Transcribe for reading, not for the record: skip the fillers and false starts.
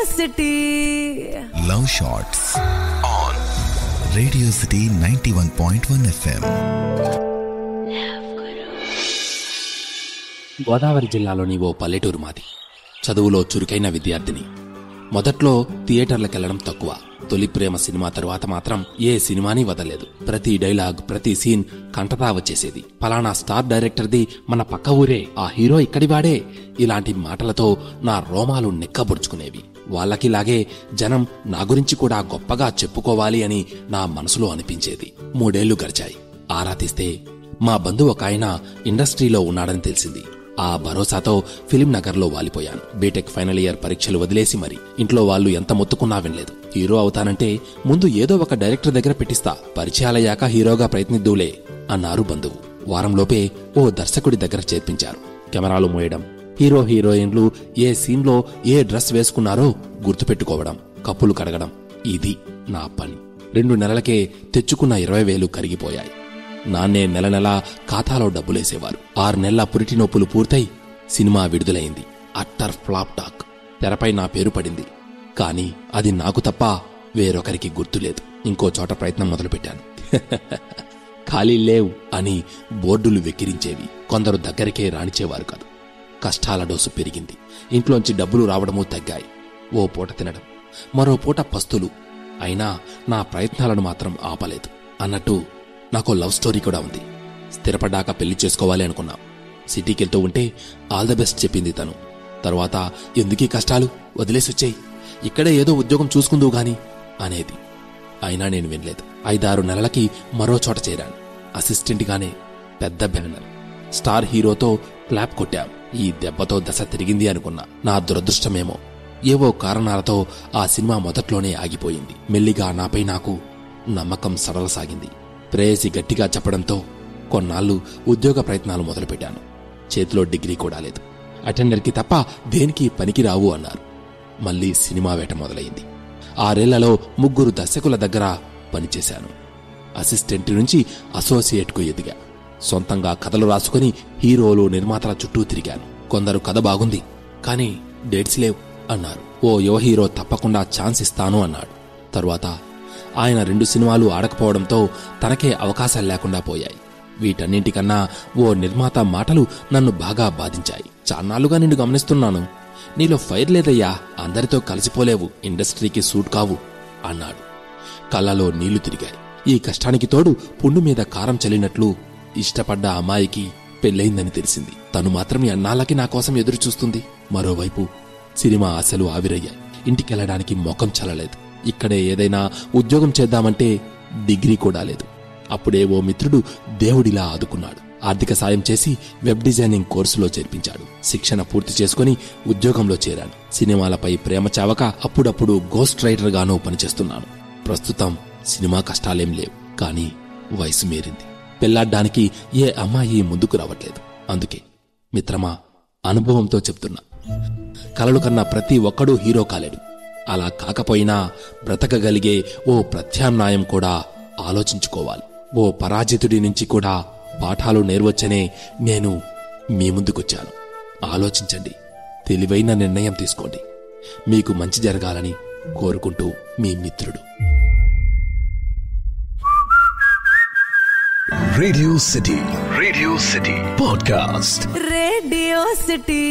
City love shots on radio city 91.1 FM. Godavari జిల్లాలోని ఓ పల్లెటూరు మాది. చదువులో చురుకైన విద్యార్థిని. మొదట్లో థియేటర్లకెళ్లడం తక్కువ. తొలి ప్రేమ సినిమా తరువాత మాత్రం ఏ సినిమాని వదలేదు. ప్రతి డైలాగ్, ప్రతి సీన్ కంటతా వచ్చేసేది. పలానా స్టార్ డైరెక్టర్ది, మన పక్క ఊరే, ఆ హీరో ఇక్కడివాడే, ఇలాంటి మాటలతో నా రోమాలు నెక్కబుడుచుకునేవి. వాళ్ళకిలాగే జనం నా గురించి కూడా గొప్పగా చెప్పుకోవాలి అని నా మనసులో అనిపించేది. 3 ఏళ్లు గడిచాయి. ఆరా తీస్తే మా బంధువు ఒక ఆయన ఇండస్ట్రీలో ఉన్నాడని తెలిసింది. ఆ భరోసాతో ఫిలిం నగర్లో వాలిపోయాను. బీటెక్ ఫైనల్ ఇయర్ పరీక్షలు వదిలేసి మరి. ఇంట్లో వాళ్ళు ఎంత మొత్తుకున్నా వినలేదు. హీరో అవుతానంటే ముందు ఏదో ఒక డైరెక్టర్ దగ్గర పెట్టిస్తా, పరిచయాలయ్యాక హీరోగా ప్రయత్నిద్దులే అన్నారు బంధువు. వారంలోపే ఓ దర్శకుడి దగ్గర చేర్పించారు. కెమెరాలు మోయడం, హీరో హీరోయిన్లు ఏ సీన్లో ఏ డ్రెస్ వేసుకున్నారో గుర్తుపెట్టుకోవడం, కప్పులు కడగడం, ఇది నా పని. 2 నెలలకే తెచ్చుకున్న 20,000 కరిగిపోయాయి. నాన్నే నెల నెలా ఖాతాలో డబ్బులేసేవారు. 6 నెలల పురిటి నొప్పులు పూర్తయి సినిమా విడుదలైంది. Utter flop talk. తెరపై నా పేరు పడింది. కాని అది నాకు తప్ప వేరొకరికి గుర్తులేదు. ఇంకో చోట ప్రయత్నం మొదలుపెట్టాను. ఖాళీ లేవు అని బోర్డులు వెక్కిరించేవి. కొందరు దగ్గరికే రానిచేవారు కాదు. కష్టాల డోసు పెరిగింది. ఇంట్లోంచి డబ్బులు రావడమూ తగ్గాయి. ఓ పూట తినడం, మరో పూట పస్తులు. అయినా నా ప్రయత్నాలను మాత్రం ఆపలేదు. అన్నట్టు నాకో లవ్ స్టోరీ కూడా ఉంది. స్థిరపడ్డాక పెళ్లి చేసుకోవాలి అనుకున్నా. సిటీకెళ్తూ ఉంటే ఆల్ ద బెస్ట్ చెప్పింది తను. తర్వాత ఎందుకీ కష్టాలు, వదిలేసొచ్చేయి, ఇక్కడే ఏదో ఉద్యోగం చూసుకుందువు గాని అనేది. అయినా నేను వినలేదు. 5-6 నెలలకి మరో చోట చేరాను. అసిస్టెంట్గానే. పెద్ద బ్యానర్, స్టార్ హీరోతో క్లాప్ కొట్టాం. ఈ దెబ్బతో దశ తిరిగింది అనుకున్నా. నా దురదృష్టమేమో ఏవో కారణాలతో ఆ సినిమా మొదట్లోనే ఆగిపోయింది. మెల్లిగా నాపై నాకు నమ్మకం సడలసాగింది. ప్రేయసి గట్టిగా చెప్పడంతో కొన్నాళ్లు ఉద్యోగ ప్రయత్నాలు మొదలుపెట్టాను. చేతిలో డిగ్రీ కూడా లేదు. అటెండర్కి తప్ప దేనికి పనికిరావు అన్నారు. మళ్లీ సినిమా వేట మొదలైంది. 6 ఏళ్లలో 3 దర్శకుల దగ్గర పనిచేశాను. అసిస్టెంట్ నుంచి అసోసియేట్కు ఎదిగా. సొంతంగా కథలు రాసుకుని హీరోలు, నిర్మాతల చుట్టూ తిరిగాను. కొందరు కథ బాగుంది కానీ డేట్స్ లేవు అన్నారు. ఓ యువ హీరో తప్పకుండా ఛాన్స్ ఇస్తాను అన్నాడు. తరువాత ఆయన 2 సినిమాలు ఆడకపోవడంతో తనకే అవకాశాలు లేకుండా పోయాయి. వీటన్నింటికన్నా ఓ నిర్మాత మాటలు నన్ను బాగా బాధించాయి. చాన్నాళ్లుగా నిన్ను గమనిస్తున్నాను. నీలో ఫైర్ లేదయ్యా, అందరితో కలిసిపోలేవు, ఇండస్ట్రీకి సూట్ కావు అన్నాడు. కళ్ళలో నీళ్లు తిరిగాయి. ఈ కష్టానికి తోడు పుండు మీద కారం చల్లినట్లు ఇష్టపడ్డ అమ్మాయికి పెళ్లయిందని తెలిసింది. తను మాత్రం ఎన్నాళ్ళకి నా కోసం ఎదురు చూస్తుంది. మరోవైపు సినిమా ఆశలు ఆవిరయ్యాయి. ఇంటికెళ్లడానికి మొఖం చల్లలేదు. ఇక్కడే ఏదైనా ఉద్యోగం చేద్దామంటే డిగ్రీ కూడా లేదు. అప్పుడే ఓ మిత్రుడు దేవుడిలా ఆదుకున్నాడు. ఆర్థిక సాయం చేసి వెబ్ డిజైనింగ్ కోర్సులో చేర్పించాడు. శిక్షణ పూర్తి చేసుకుని ఉద్యోగంలో చేరాను. సినిమాలపై ప్రేమ చావక అప్పుడప్పుడు గోస్ట్ రైటర్ గానూ పనిచేస్తున్నాను. ప్రస్తుతం సినిమా కష్టాలేం లేవు. కానీ వయసు మీరింది. పెళ్లాడ్డానికి ఏ అమ్మాయి ముందుకు రావట్లేదు. అందుకే మిత్రమా, అనుభవంతో చెప్తున్నా, కలలు కన్నా ప్రతి ఒక్కడూ హీరో కాలేడు. అలా కాకపోయినా బ్రతకగలిగే ఓ ప్రత్యామ్నాయం కూడా ఆలోచించుకోవాలి. ఓ పరాజితుడి నుంచి కూడా పాఠాలు నేర్వచ్చనే నేను మీ ముందుకొచ్చాను. ఆలోచించండి, తెలివైన నిర్ణయం తీసుకోండి. మీకు మంచి జరగాలని కోరుకుంటూ మీ మిత్రుడు. Radio city podcast. Radio city.